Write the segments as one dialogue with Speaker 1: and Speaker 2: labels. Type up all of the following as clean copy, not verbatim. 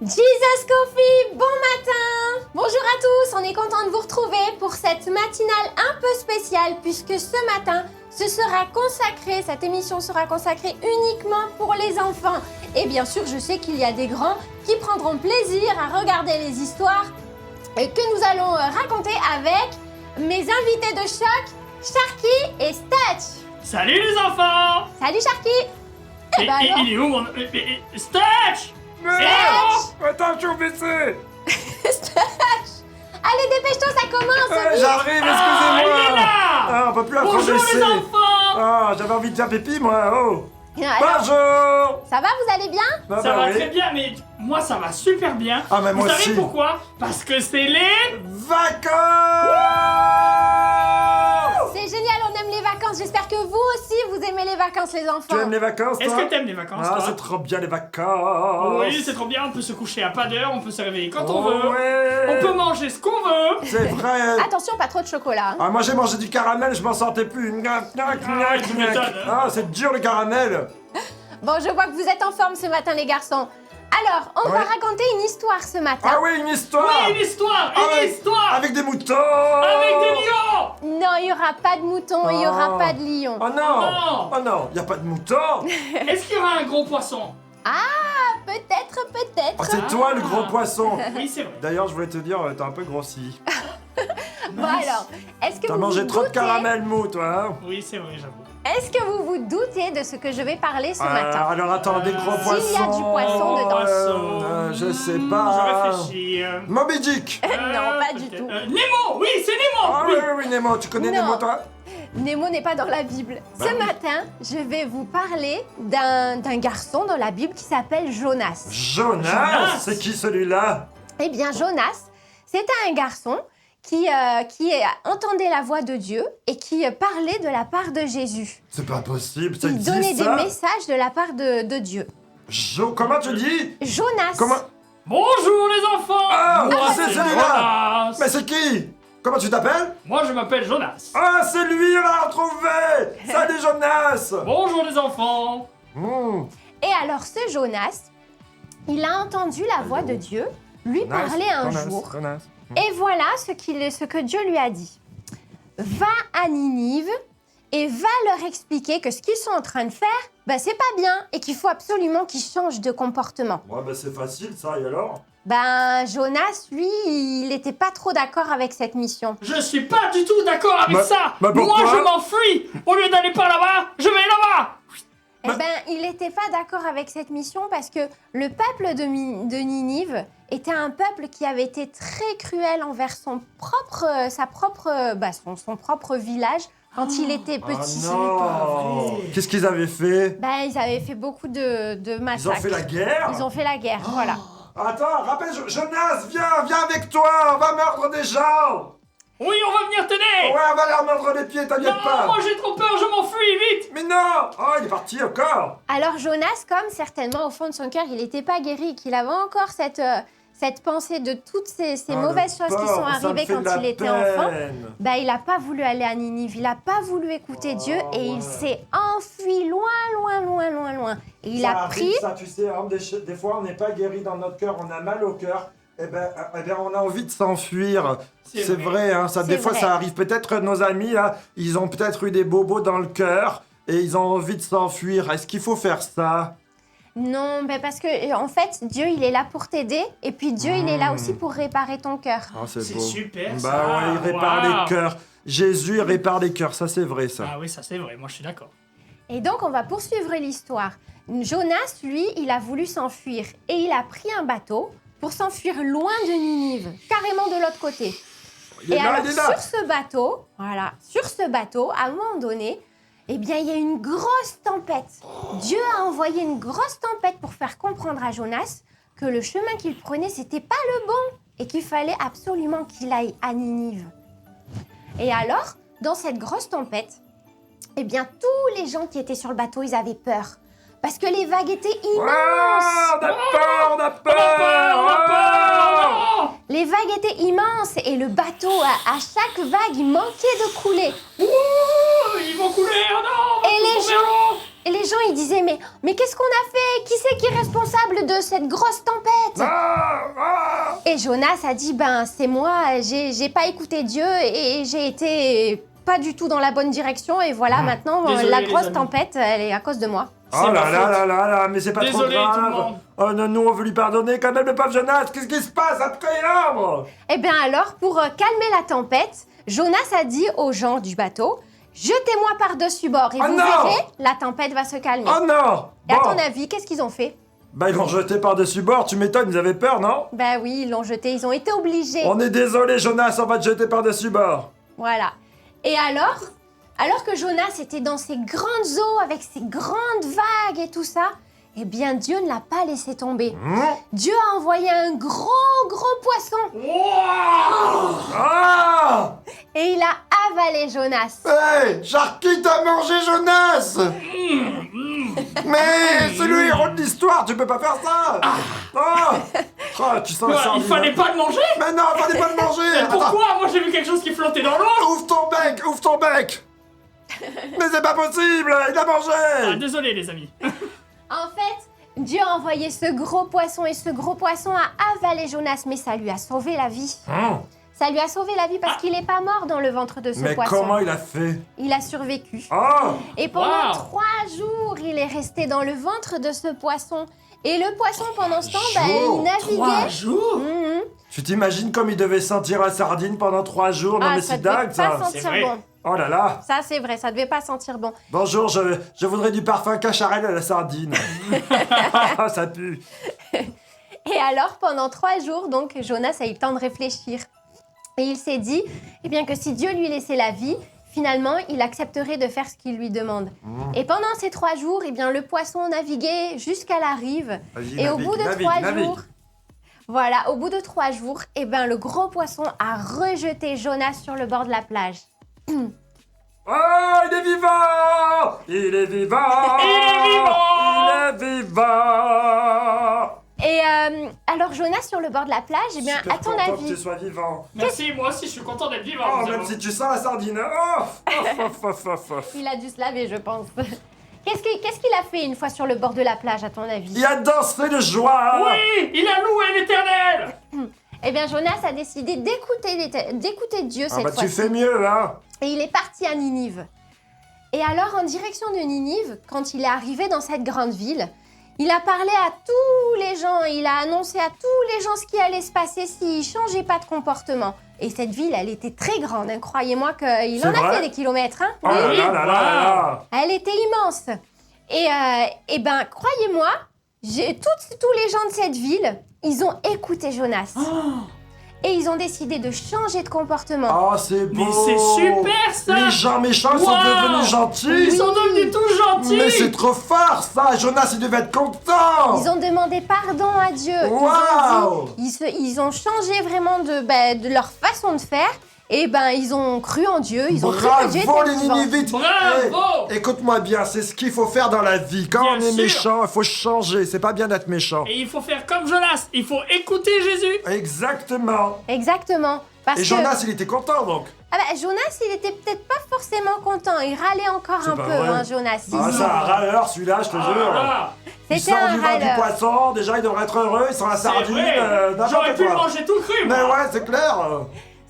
Speaker 1: Jesus Coffee, bon matin! Bonjour à tous, on est content de vous retrouver pour cette matinale un peu spéciale puisque ce matin, cette émission sera consacrée uniquement pour les enfants. Et bien sûr, je sais qu'il y a des grands qui prendront plaisir à regarder les histoires que nous allons raconter avec mes invités de choc, Sharky et Stitch.
Speaker 2: Salut les enfants!
Speaker 1: Salut Sharky!
Speaker 2: Il est où mon... Stitch!
Speaker 3: Mais attends, je suis au WC.
Speaker 1: Stitch! Allez, dépêche-toi, ça commence!
Speaker 3: J'arrive,
Speaker 2: il est
Speaker 3: excusez-moi.
Speaker 2: là!
Speaker 3: On peut plus apprendre
Speaker 2: Bonjour
Speaker 3: WC.
Speaker 2: les enfants!
Speaker 3: J'avais envie de faire pipi, moi, oh.
Speaker 1: Alors,
Speaker 3: Bonjour.
Speaker 1: ça va, vous allez bien?
Speaker 2: Ça va
Speaker 3: oui.
Speaker 2: très bien, mais moi ça va super bien.
Speaker 3: Ah, mais moi
Speaker 2: Vous savez
Speaker 3: aussi.
Speaker 2: pourquoi? Parce que c'est les...
Speaker 3: Vacances.
Speaker 1: C'est génial, on aime les vacances. J'espère que vous aussi, vous aimez les vacances, les enfants.
Speaker 3: Tu aimes les vacances, toi?
Speaker 2: Est-ce que t'aimes les vacances,
Speaker 3: Ah,
Speaker 2: toi?
Speaker 3: c'est trop bien, les vacances.
Speaker 2: Oui, c'est trop bien, on peut se coucher à pas d'heure, on peut se réveiller quand on
Speaker 3: Oh,
Speaker 2: veut.
Speaker 3: ouais.
Speaker 2: On peut manger ce qu'on veut.
Speaker 3: C'est vrai.
Speaker 1: Attention, pas trop de chocolat. Hein.
Speaker 3: Ah, moi j'ai mangé du caramel, je m'en sortais plus.
Speaker 2: tu m'étonnes.
Speaker 3: Ah, c'est dur le caramel.
Speaker 1: Bon, je vois que vous êtes en forme ce matin, les garçons. Alors, on va
Speaker 3: Ouais.
Speaker 1: raconter une histoire ce matin.
Speaker 3: Ah oui, une histoire.
Speaker 2: Oui, une histoire! Une
Speaker 3: Avec-
Speaker 2: histoire!
Speaker 3: Avec des moutons.
Speaker 2: Avec des lions!
Speaker 1: Non, il n'y aura pas de mouton, il n'y aura
Speaker 3: Oh.
Speaker 1: pas de lion.
Speaker 3: Oh non.
Speaker 2: non.
Speaker 3: Oh non, y a pas de moutons.
Speaker 2: Est-ce qu'il y aura un gros poisson?
Speaker 1: Ah, peut-être, peut-être.
Speaker 3: Oh, c'est toi le gros poisson.
Speaker 2: Oui, c'est vrai.
Speaker 3: D'ailleurs, je voulais te dire, t'as un peu grossi.
Speaker 1: Bon alors, est-ce que
Speaker 3: T'as
Speaker 1: vous
Speaker 3: mangé
Speaker 1: vous
Speaker 3: trop de
Speaker 1: doutez-
Speaker 3: caramel mou, toi, hein?
Speaker 2: Oui, c'est vrai, j'avoue.
Speaker 1: Est-ce que vous vous doutez de ce que je vais parler ce matin?
Speaker 3: Alors attends, des gros
Speaker 2: S'il
Speaker 3: poissons.
Speaker 1: y a du poisson dedans.
Speaker 3: Je sais
Speaker 2: Je
Speaker 3: pas.
Speaker 2: réfléchis.
Speaker 3: Moby Dick.
Speaker 1: Non, pas du
Speaker 2: peut-être.
Speaker 1: tout.
Speaker 2: Nemo! Oui, c'est Nemo!
Speaker 3: Ah
Speaker 2: oui.
Speaker 3: oui, Nemo, tu connais
Speaker 1: Non.
Speaker 3: Nemo, toi?
Speaker 1: Nemo n'est pas dans la Bible.
Speaker 3: Bah
Speaker 1: Ce
Speaker 3: oui.
Speaker 1: matin, je vais vous parler d'un garçon dans la Bible qui s'appelle Jonas.
Speaker 3: Jonas.
Speaker 2: Jonas.
Speaker 3: C'est qui celui-là?
Speaker 1: Eh bien, Jonas, c'était un garçon qui entendait la voix de Dieu et qui parlait de la part de Jésus.
Speaker 3: C'est pas possible, ça
Speaker 1: Il
Speaker 3: existe,
Speaker 1: donnait des
Speaker 3: ça?
Speaker 1: messages de la part de Dieu.
Speaker 3: Comment tu dis?
Speaker 1: Jonas.
Speaker 3: Comment?
Speaker 2: Bonjour les enfants!
Speaker 3: Ah,
Speaker 2: Moi,
Speaker 3: c'est celui-là.
Speaker 2: Jonas.
Speaker 3: Mais c'est qui? Comment tu t'appelles?
Speaker 2: Moi, je m'appelle Jonas.
Speaker 3: Ah, c'est lui, on l'a retrouvé! Salut, Jonas!
Speaker 2: Bonjour les enfants!
Speaker 3: Mmh.
Speaker 1: Et alors, ce Jonas, il a entendu la voix de Dieu lui parler un jour.
Speaker 3: Jonas.
Speaker 1: Et voilà ce que Dieu lui a dit. Va à Ninive et va leur expliquer que ce qu'ils sont en train de faire, c'est pas bien et qu'il faut absolument qu'ils changent de comportement.
Speaker 3: Ouais, bah c'est facile, ça, et alors?
Speaker 1: Jonas, lui, il n'était pas trop d'accord avec cette mission.
Speaker 2: Je suis pas du tout d'accord avec ça!
Speaker 3: bah pourquoi?
Speaker 2: Moi, je m'enfuis! Au lieu d'aller par là-bas, je vais là-bas!
Speaker 1: Il n'était pas d'accord avec cette mission parce que le peuple de Ninive était un peuple qui avait été très cruel envers son propre village quand il était petit.
Speaker 3: Ah non! Qu'est-ce qu'ils avaient fait?
Speaker 1: Ils avaient fait beaucoup de massacres.
Speaker 3: Ils ont fait la guerre?
Speaker 1: Ils ont fait la guerre, voilà.
Speaker 3: Attends, rappelle, Jonas, viens avec toi, on va meurtre des gens!
Speaker 2: Oui, on va venir t'aider!
Speaker 3: Ouais, on va leur mordre les pieds, t'inquiète
Speaker 2: Non,
Speaker 3: pas!
Speaker 2: moi j'ai trop peur, je m'enfuis, vite!
Speaker 3: Mais non! Oh, il est parti encore!
Speaker 1: Alors Jonas, comme certainement au fond de son cœur, il n'était pas guéri, qu'il avait encore cette pensée de toutes ces mauvaises choses qui sont arrivées quand il était enfant, il n'a pas voulu aller à Ninive, il n'a pas voulu écouter Dieu et il s'est enfui loin. Et il a pris...
Speaker 3: Ça, tu sais, hein, des fois on n'est pas guéri dans notre cœur, on a mal au cœur. Eh ben, on a envie de s'enfuir. C'est vrai, hein, ça, des fois ça arrive. Peut-être nos amis, là, ils ont peut-être eu des bobos dans le cœur et ils ont envie de s'enfuir. Est-ce qu'il faut faire ça?
Speaker 1: Non, parce que en fait, Dieu, il est là pour t'aider et puis Dieu, il est là aussi pour réparer ton cœur.
Speaker 3: Oh,
Speaker 2: C'est
Speaker 3: beau.
Speaker 2: super, ça.
Speaker 3: Bah ouais, il répare
Speaker 2: Waouh.
Speaker 3: les cœurs. Jésus répare les cœurs, ça c'est vrai ça.
Speaker 2: Ah oui, ça c'est vrai, moi je suis d'accord.
Speaker 1: Et donc, on va poursuivre l'histoire. Jonas, lui, il a voulu s'enfuir et il a pris un bateau pour s'enfuir loin de Ninive, carrément de l'autre côté.
Speaker 3: Il est là, il est là.
Speaker 1: sur ce bateau, à un moment donné, il y a une grosse tempête. Dieu a envoyé une grosse tempête pour faire comprendre à Jonas que le chemin qu'il prenait, c'était pas le bon et qu'il fallait absolument qu'il aille à Ninive. Et alors, dans cette grosse tempête, tous les gens qui étaient sur le bateau, ils avaient peur. Parce que les vagues étaient immenses.
Speaker 3: Ah, on a peur, on a
Speaker 2: On a peur, on a
Speaker 3: peur.
Speaker 2: peur! Non.
Speaker 1: Les vagues étaient immenses et le bateau, à chaque vague, il manquait de couler.
Speaker 2: Ouh, ils vont couler, oh non!
Speaker 1: Et les
Speaker 2: ils vont vers l'eau.
Speaker 1: Et les les gens, ils disaient, mais qu'est-ce qu'on a fait? Qui c'est qui est responsable de cette grosse tempête? Et Jonas a dit, c'est moi, j'ai pas écouté Dieu et j'ai été pas du tout dans la bonne direction. Et voilà, maintenant,
Speaker 2: Désolé,
Speaker 1: la
Speaker 2: les
Speaker 1: grosse
Speaker 2: amis.
Speaker 1: tempête, elle est à cause de moi.
Speaker 3: Oh là là là là, mais c'est pas
Speaker 2: Désolé,
Speaker 3: trop
Speaker 2: tout le
Speaker 3: grave.
Speaker 2: monde.
Speaker 3: Oh non, nous on veut lui pardonner quand même, le pauvre Jonas. Qu'est-ce qui se passe après l'arbre?
Speaker 1: Eh bien alors, pour calmer la tempête, Jonas a dit aux gens du bateau, jetez-moi par-dessus bord et
Speaker 3: Oh
Speaker 1: vous
Speaker 3: non!
Speaker 1: verrez, la tempête va se calmer.
Speaker 3: Oh non!
Speaker 1: Et à
Speaker 3: Bon.
Speaker 1: ton avis, qu'est-ce qu'ils ont fait?
Speaker 3: Ils l'ont jeté par-dessus bord, tu m'étonnes, ils avaient peur, non?
Speaker 1: Ben oui, ils l'ont jeté, ils ont été obligés.
Speaker 3: On est désolé, Jonas, on va te jeter par-dessus bord.
Speaker 1: Voilà. Et alors que Jonas était dans ces grandes eaux avec ces grandes vagues et tout ça, eh bien Dieu ne l'a pas laissé tomber. Dieu a envoyé un gros poisson
Speaker 3: Ah!
Speaker 1: et il a avalé Jonas.
Speaker 3: Hey! Sharky t'a mangé Jonas! Mais c'est le héros de l'histoire, tu peux pas faire ça! Tu sens la
Speaker 2: Quoi,
Speaker 3: sardine.
Speaker 2: il fallait pas le manger?
Speaker 3: Mais non, fallait pas le manger!
Speaker 2: Mais
Speaker 3: Attends,
Speaker 2: pourquoi? Moi j'ai vu quelque chose qui flottait dans l'eau!
Speaker 3: ouvre ton bec! Mais c'est pas possible, il a mangé!
Speaker 2: Désolé les amis.
Speaker 1: En fait, Dieu a envoyé ce gros poisson et ce gros poisson a avalé Jonas, mais ça lui a sauvé la vie. Ça lui a sauvé la vie parce qu'il n'est pas mort dans le ventre de ce
Speaker 3: Mais
Speaker 1: poisson.
Speaker 3: comment il a fait?
Speaker 1: Il a survécu.
Speaker 3: Oh!
Speaker 1: Et pendant
Speaker 2: Wow.
Speaker 1: 3 jours, il est resté dans le ventre de ce poisson. Et le poisson, pendant ce temps,
Speaker 3: Jours.
Speaker 1: il naviguait.
Speaker 2: 3 jours?
Speaker 1: Mhm.
Speaker 3: Tu t'imagines comme il devait sentir la sardine pendant 3 jours? Non mais
Speaker 1: ça
Speaker 3: c'est
Speaker 1: devait
Speaker 3: dingue
Speaker 1: pas
Speaker 3: ça!
Speaker 2: C'est
Speaker 1: sentir
Speaker 2: vrai.
Speaker 1: bon.
Speaker 3: Oh là là!
Speaker 1: Ça, c'est vrai, ça devait pas sentir bon.
Speaker 3: Bonjour, je voudrais du parfum cacharel à la sardine. Ça pue.
Speaker 1: Et alors, pendant 3 jours, donc, Jonas a eu le temps de réfléchir. Et il s'est dit, eh bien, que si Dieu lui laissait la vie, finalement, il accepterait de faire ce qu'il lui demande. Et pendant ces 3 jours, eh bien, le poisson naviguait jusqu'à la rive.
Speaker 3: Vas-y,
Speaker 1: Et au
Speaker 3: navigue,
Speaker 1: bout de
Speaker 3: navigue,
Speaker 1: 3
Speaker 3: navigue.
Speaker 1: jours, voilà, au bout de 3 jours, eh ben, le gros poisson a rejeté Jonas sur le bord de la plage.
Speaker 3: Oh, il est vivant! Il est vivant!
Speaker 2: Il est vivant!
Speaker 3: Il est vivant!
Speaker 1: Et alors, Jonas sur le bord de la plage, eh bien,
Speaker 3: Super
Speaker 1: à ton
Speaker 3: content que tu
Speaker 1: avis,
Speaker 3: sois vivant.
Speaker 2: Merci, moi aussi je suis content d'être vivant.
Speaker 3: Oh,
Speaker 2: nous
Speaker 3: même
Speaker 2: avons.
Speaker 3: si tu sens la sardine. Oh!
Speaker 1: il a dû se laver, je pense. Qu'est-ce qu'il a fait une fois sur le bord de la plage, à ton avis?
Speaker 3: Il a dansé de joie!
Speaker 2: Oui, il a loué l'Éternel.
Speaker 1: Eh bien, Jonas a décidé d'écouter Dieu cette
Speaker 3: Tu
Speaker 1: fois-ci.
Speaker 3: fais mieux, hein?
Speaker 1: Et il est parti à Ninive. Et alors, en direction de Ninive, quand il est arrivé dans cette grande ville, il a parlé à tous les gens, il a annoncé à tous les gens ce qui allait se passer s'ils ne changeaient pas de comportement. Et cette ville, elle était très grande, hein. Croyez-moi qu'il
Speaker 3: C'est
Speaker 1: en a
Speaker 3: vrai
Speaker 1: fait des kilomètres. Hein.
Speaker 3: Oh là
Speaker 1: Oui.
Speaker 3: là là là là!
Speaker 1: Elle était immense. Et ben, croyez-moi, tous les gens de cette ville, ils ont écouté Jonas. Et ils ont décidé de changer de comportement.
Speaker 3: Oh, c'est beau!
Speaker 2: Mais c'est super ça.
Speaker 3: Les gens méchants sont
Speaker 2: Wow.
Speaker 3: devenus gentils!
Speaker 2: Ils sont devenus tous gentils.
Speaker 3: Mais c'est trop fort, ça! Jonas, il devait être content!
Speaker 1: Ils ont demandé pardon à Dieu.
Speaker 3: Wow.
Speaker 1: Ils ont changé vraiment de leur façon de faire. Et ben, ils ont cru en Dieu. Ils ont cru que Dieu
Speaker 3: Bravo
Speaker 1: était
Speaker 3: les
Speaker 1: vivant.
Speaker 3: Ninivites!
Speaker 2: Bravo.
Speaker 3: Hey, écoute-moi bien, c'est ce qu'il faut faire dans la vie. Quand
Speaker 2: Bien
Speaker 3: on est
Speaker 2: sûr.
Speaker 3: méchant, il faut changer. C'est pas bien d'être méchant.
Speaker 2: Et il faut faire comme Jonas. Il faut écouter Jésus.
Speaker 3: Exactement.
Speaker 1: Exactement. Parce
Speaker 3: Et
Speaker 1: que
Speaker 3: Jonas, il était content donc.
Speaker 1: Jonas, il était peut-être pas forcément content. Il râlait encore
Speaker 3: C'est
Speaker 1: un
Speaker 3: pas
Speaker 1: peu,
Speaker 3: vrai.
Speaker 1: hein, Jonas.
Speaker 3: Ah, c'est un râleur celui-là, je te jure.
Speaker 2: Voilà.
Speaker 3: Il
Speaker 1: C'était
Speaker 3: sort
Speaker 1: un
Speaker 3: du vin du
Speaker 1: râleur.
Speaker 3: poisson, déjà il devrait être heureux, il sent la
Speaker 2: C'est
Speaker 3: sardine,
Speaker 2: vrai.
Speaker 3: n'importe
Speaker 2: J'aurais pu le
Speaker 3: quoi.
Speaker 2: manger tout cru.
Speaker 3: Mais
Speaker 2: moi.
Speaker 3: ouais, c'est clair.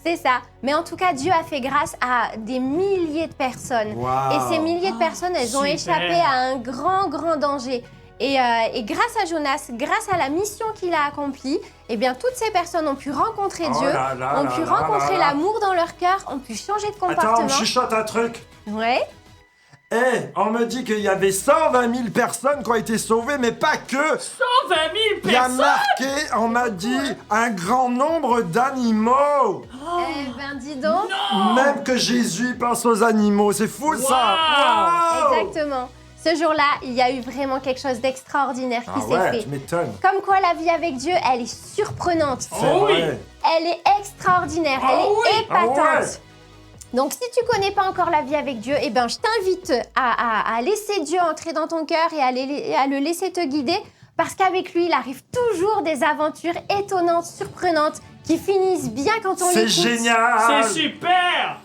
Speaker 1: C'est ça. Mais en tout cas, Dieu a fait grâce à des milliers de personnes.
Speaker 3: Wow.
Speaker 1: Et ces milliers de personnes, elles ont
Speaker 2: super.
Speaker 1: échappé à un grand danger. Et grâce à Jonas, grâce à la mission qu'il a accomplie, eh bien, toutes ces personnes ont pu rencontrer
Speaker 3: Oh
Speaker 1: Dieu,
Speaker 3: là là
Speaker 1: ont
Speaker 3: là
Speaker 1: pu
Speaker 3: là
Speaker 1: rencontrer
Speaker 3: là là.
Speaker 1: l'amour dans leur cœur, ont pu changer de
Speaker 3: Attends, on
Speaker 1: comportement.
Speaker 3: me chuchote un truc.
Speaker 1: Ouais.
Speaker 3: On me dit qu'il y avait 120 000 personnes qui ont été sauvées, mais pas que.
Speaker 2: 120 000
Speaker 3: Il y a
Speaker 2: personnes.
Speaker 3: marqué, on m'a dit, un grand nombre d'animaux.
Speaker 1: Eh ben, dis donc.
Speaker 2: Non.
Speaker 3: Même que Jésus pense aux animaux, c'est fou ça. Wow.
Speaker 1: Exactement. Ce jour-là, il y a eu vraiment quelque chose d'extraordinaire qui
Speaker 3: Ah
Speaker 1: s'est
Speaker 3: ouais,
Speaker 1: fait.
Speaker 3: tu m'étonnes.
Speaker 1: Comme quoi, la vie avec Dieu, elle est surprenante.
Speaker 3: C'est
Speaker 2: Oh oui.
Speaker 3: vrai.
Speaker 1: Elle est extraordinaire, elle
Speaker 2: Ah
Speaker 1: est
Speaker 2: oui.
Speaker 1: épatante.
Speaker 3: Ah ouais.
Speaker 1: Donc, si tu connais pas encore la vie avec Dieu, eh ben, je t'invite à laisser Dieu entrer dans ton cœur et à le laisser te guider, parce qu'avec lui, il arrive toujours des aventures étonnantes, surprenantes, qui finissent bien quand on
Speaker 3: C'est
Speaker 1: l'écoute.
Speaker 3: génial.
Speaker 2: C'est super.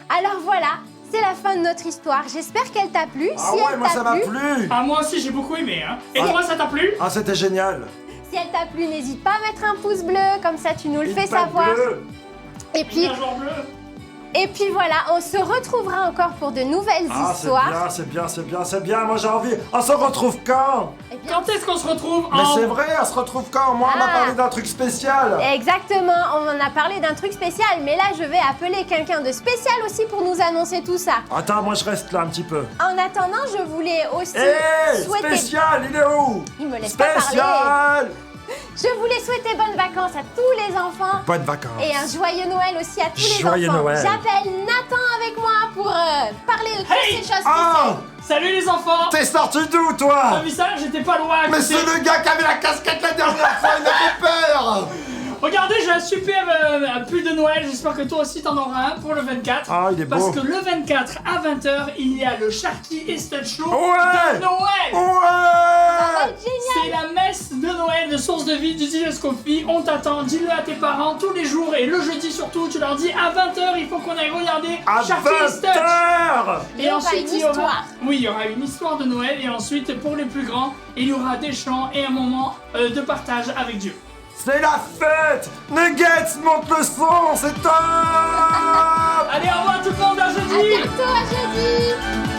Speaker 1: Alors voilà, c'est la fin de notre histoire. J'espère qu'elle t'a plu.
Speaker 3: Ah
Speaker 1: Si
Speaker 3: ouais,
Speaker 1: elle
Speaker 3: moi
Speaker 1: t'a
Speaker 3: ça m'a
Speaker 1: plu,
Speaker 3: plu.
Speaker 2: Ah, moi aussi, j'ai beaucoup aimé, hein. Et toi, ça t'a plu?
Speaker 3: Ah, c'était génial.
Speaker 1: si elle t'a plu, n'hésite pas à mettre un pouce bleu, comme ça tu nous le
Speaker 3: Une
Speaker 1: fais
Speaker 3: patte
Speaker 1: savoir.
Speaker 3: bleue.
Speaker 1: Et puis,
Speaker 2: Un genre bleu.
Speaker 1: et puis voilà, on se retrouvera encore pour de nouvelles
Speaker 3: Ah, c'est
Speaker 1: histoires.
Speaker 3: bien, c'est bien, c'est bien, c'est bien. Moi j'ai envie. On se retrouve quand?
Speaker 1: Eh bien,
Speaker 2: Quand est-ce qu'on se retrouve
Speaker 3: Mais
Speaker 2: en...
Speaker 3: c'est vrai, on se retrouve quand? Moi, on m'a
Speaker 1: Ah.
Speaker 3: parlé d'un truc spécial.
Speaker 1: Exactement, on en a parlé d'un truc spécial, mais là je vais appeler quelqu'un de spécial aussi pour nous annoncer tout ça.
Speaker 3: Attends, moi je reste là un petit peu.
Speaker 1: En attendant, je voulais aussi
Speaker 3: Hé,
Speaker 1: souhaiter...
Speaker 3: spécial, il est où?
Speaker 1: Il me laisse pas parler.
Speaker 3: Spécial.
Speaker 1: Je voulais souhaiter bonnes vacances à tous les enfants.
Speaker 3: Bonnes vacances.
Speaker 1: Et un joyeux Noël aussi à tous les
Speaker 3: Joyeux
Speaker 1: enfants.
Speaker 3: Noël.
Speaker 1: J'appelle Nathan avec moi pour parler de toutes
Speaker 2: Hey.
Speaker 1: ces choses
Speaker 3: Ah,
Speaker 1: spéciales.
Speaker 2: Salut les enfants.
Speaker 3: t'es sorti d'où
Speaker 2: T'as
Speaker 3: toi?
Speaker 2: vu ça? J'étais pas loin. à
Speaker 3: Mais
Speaker 2: côté.
Speaker 3: c'est le gars qui avait la casquette la dernière fois, il m'a fait peur.
Speaker 2: Regardez, j'ai un super pull de Noël. J'espère que toi aussi t'en auras un pour le 24.
Speaker 3: Ah, il est beau.
Speaker 2: Parce que le 24 à 20h, il y a le Sharky et Stud Show
Speaker 3: Ouais.
Speaker 2: de Noël.
Speaker 1: Ça va
Speaker 3: Ouais.
Speaker 1: être génial.
Speaker 2: C'est la messe de Noël de Source de Vie du DJ Scopy. On t'attend, dis-le à tes parents tous les jours et le jeudi surtout. Tu leur dis à 20h, il faut qu'on aille regarder
Speaker 3: À
Speaker 2: Sharky et Stud.
Speaker 3: 20h.
Speaker 1: Il y aura une
Speaker 2: il y aura...
Speaker 1: histoire.
Speaker 2: Oui, il y aura une histoire de Noël et ensuite pour les plus grands, il y aura des chants et un moment de partage avec Dieu.
Speaker 3: C'est la fête. Nuggets, monte le son, c'est top.
Speaker 2: Allez, au revoir tout le monde, à
Speaker 1: À
Speaker 2: jeudi.
Speaker 1: bientôt, à jeudi.